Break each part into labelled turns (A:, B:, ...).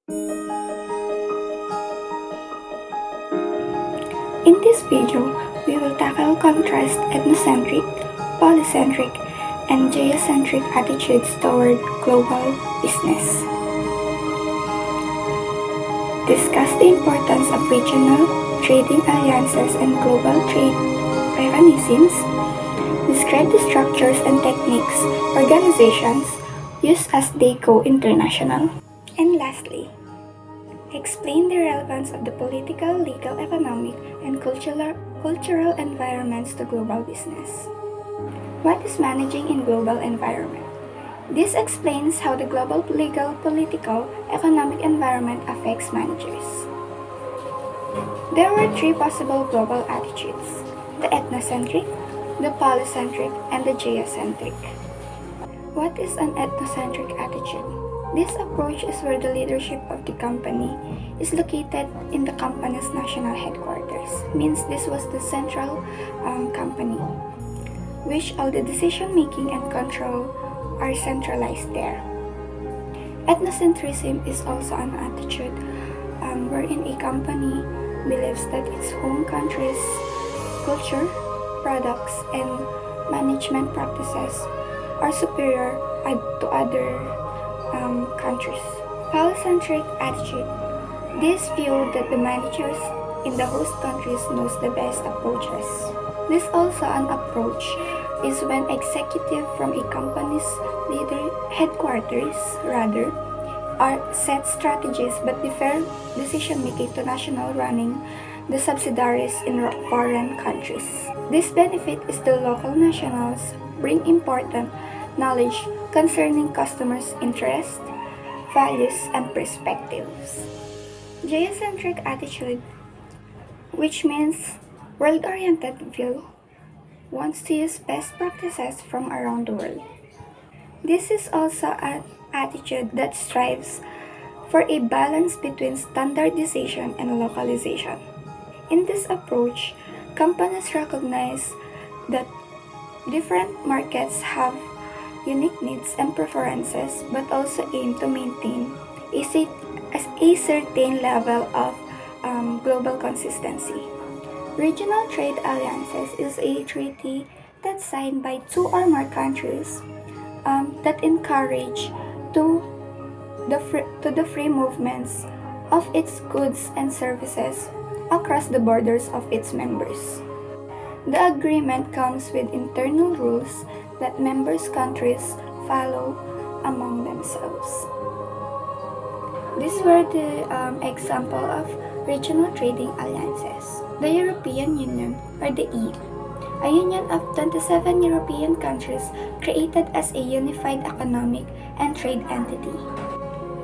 A: In this video, we will tackle contrast ethnocentric, polycentric, and geocentric attitudes toward global business. Discuss the importance of regional trading alliances and global trade mechanisms. Describe the structures and techniques organizations use as they go international. And lastly, explain the relevance of the political, legal, economic, and cultural environments to global business. What is managing in global environment? This explains how the global legal, political, economic environment affects managers. There were three possible global attitudes: the ethnocentric, the polycentric, and the geocentric. What is an ethnocentric attitude? This approach is where the leadership of the company is located in the company's national headquarters. Means this was the central company, which all the decision making and control are centralized there. Ethnocentrism is also an attitude wherein a company believes that its home country's culture, products, and management practices are superior to other countries. Polycentric attitude. This view that the managers in the host countries knows the best approaches. This also an approach is when executive from a company's headquarters are set strategies but defer decision making to national running the subsidiaries in foreign countries. This benefit is the local nationals bring important knowledge concerning customers' interests, values, and perspectives. Geocentric attitude, which means world-oriented view, wants to use best practices from around the world. This is also an attitude that strives for a balance between standardization and localization. In this approach, companies recognize that different markets have unique needs and preferences but also aim to maintain a certain level of global consistency. Regional trade alliances is a treaty that's signed by two or more countries that encourage the free movements of its goods and services across the borders of its members. The agreement comes with internal rules that members' countries follow among themselves. These were the example of regional trading alliances. The European Union, or the EU, a union of 27 European countries created as a unified economic and trade entity.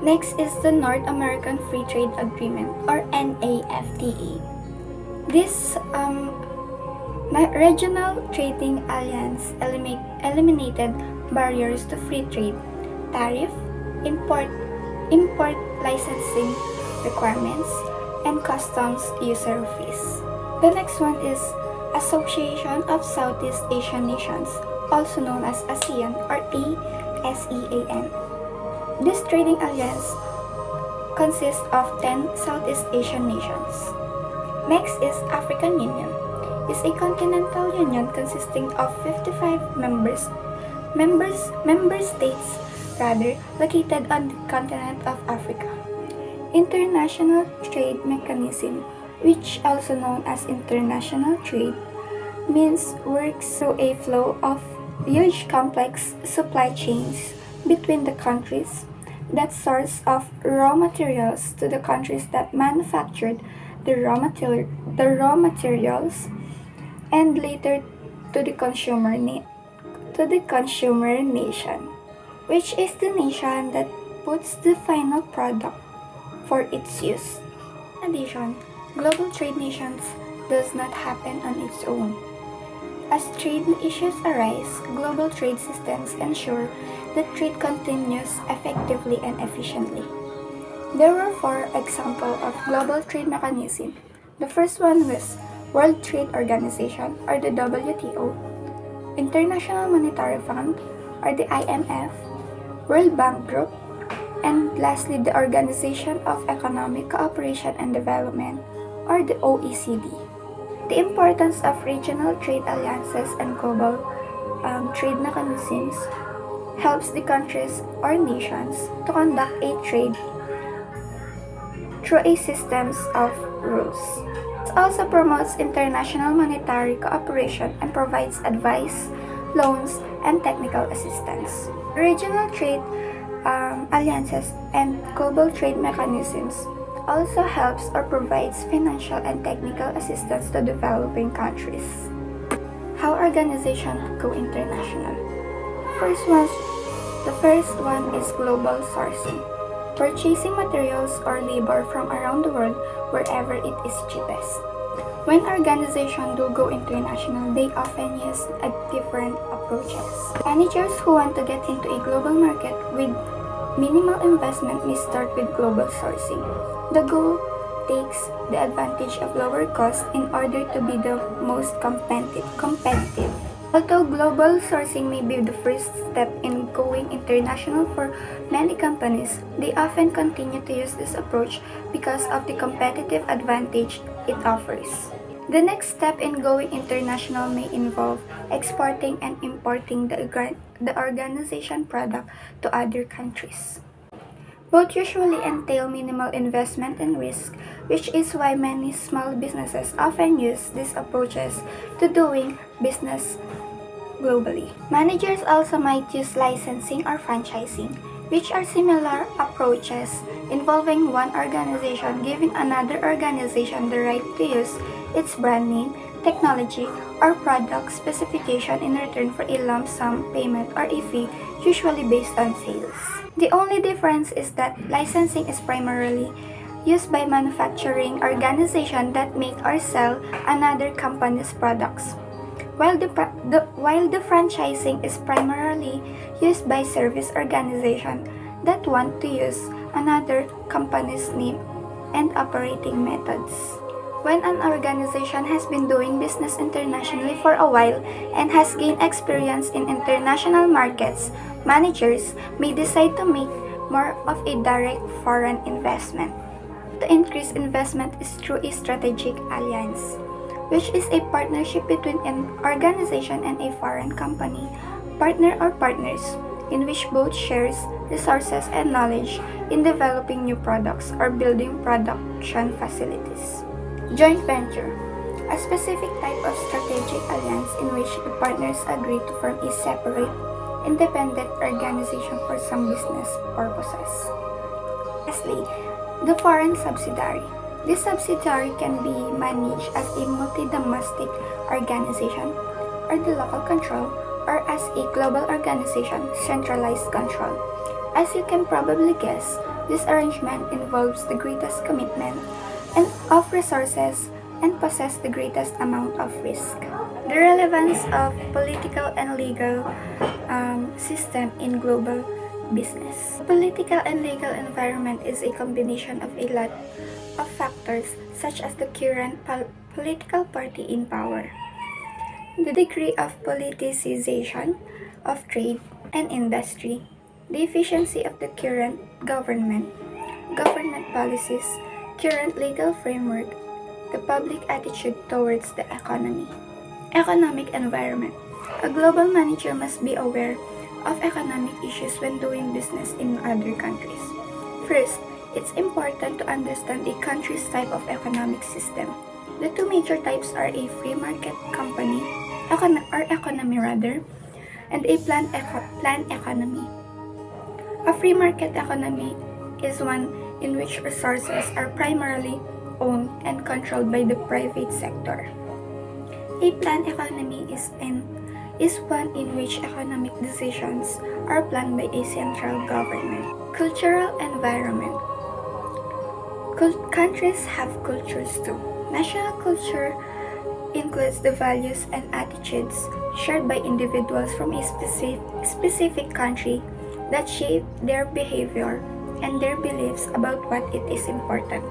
A: Next is the North American Free Trade Agreement, or NAFTA. This regional trading alliance eliminated barriers to free trade, tariff, import licensing requirements, and customs user fees. The next one is Association of Southeast Asian Nations, also known as ASEAN or ASEAN. This trading alliance consists of 10 Southeast Asian nations. Next is African Union. Is a continental union consisting of 55 member states located on the continent of Africa. International Trade Mechanism, which also known as international trade, means works through a flow of huge complex supply chains between the countries that source of raw materials to the countries that manufactured the raw materials and later to the consumer nation, which is the nation that puts the final product for its use. In addition, global trade nations does not happen on its own. As trade issues arise, global trade systems ensure that trade continues effectively and efficiently. There were 4 examples of global trade mechanism. The first one was World Trade Organization, or the WTO, International Monetary Fund, or the IMF, World Bank Group, And lastly, the Organization of Economic Cooperation and Development, or the OECD. The importance of regional trade alliances and global trade mechanisms helps the countries or nations to conduct a trade through a systems of rules. It also promotes international monetary cooperation and provides advice, loans, and technical assistance. Regional trade alliances and global trade mechanisms also helps or provides financial and technical assistance to developing countries. How organizations go international? The first one is global sourcing. Purchasing materials or labor from around the world wherever it is cheapest. When organizations do go international, they often use different approaches. Managers who want to get into a global market with minimal investment may start with global sourcing. The goal takes the advantage of lower cost in order to be the most competitive. Although global sourcing may be the first step in going international for many companies, they often continue to use this approach because of the competitive advantage it offers. The next step in going international may involve exporting and importing the organization product to other countries. Both usually entail minimal investment and risk, which is why many small businesses often use these approaches to doing business globally. Managers also might use licensing or franchising, which are similar approaches involving one organization giving another organization the right to use its brand name, technology, or product specification in return for a lump sum payment or a fee usually based on sales. The only difference is that licensing is primarily used by manufacturing organizations that make or sell another company's products, while the franchising is primarily used by service organizations that want to use another company's name and operating methods. When an organization has been doing business internationally for a while and has gained experience in international markets, managers may decide to make more of a direct foreign investment. To increase investment is through a strategic alliance, which is a partnership between an organization and a foreign company, partner or partners, in which both shares resources and knowledge in developing new products or building production facilities. Joint venture, a specific type of strategic alliance in which the partners agree to form a separate, independent organization for some business purposes. Lastly, the foreign subsidiary. This subsidiary can be managed as a multi-domestic organization, or the local control, or as a global organization, centralized control. As you can probably guess, this arrangement involves the greatest commitment and of resources and possess the greatest amount of risk. The relevance of political and legal system in global business. Political and legal environment is a combination of a lot of factors such as the current political party in power, the degree of politicization of trade and industry, the efficiency of the current government policies, current legal framework, the public attitude towards the economy. Economic environment. A global manager must be aware of economic issues when doing business in other countries. First, it's important to understand a country's type of economic system. The two major types are a free market economy, and a planned economy. A free market economy is one in which resources are primarily owned and controlled by the private sector. A planned economy is one in which economic decisions are planned by a central government. Cultural environment. Countries have cultures too. National culture includes the values and attitudes shared by individuals from a specific country that shape their behavior and their beliefs about what it is important.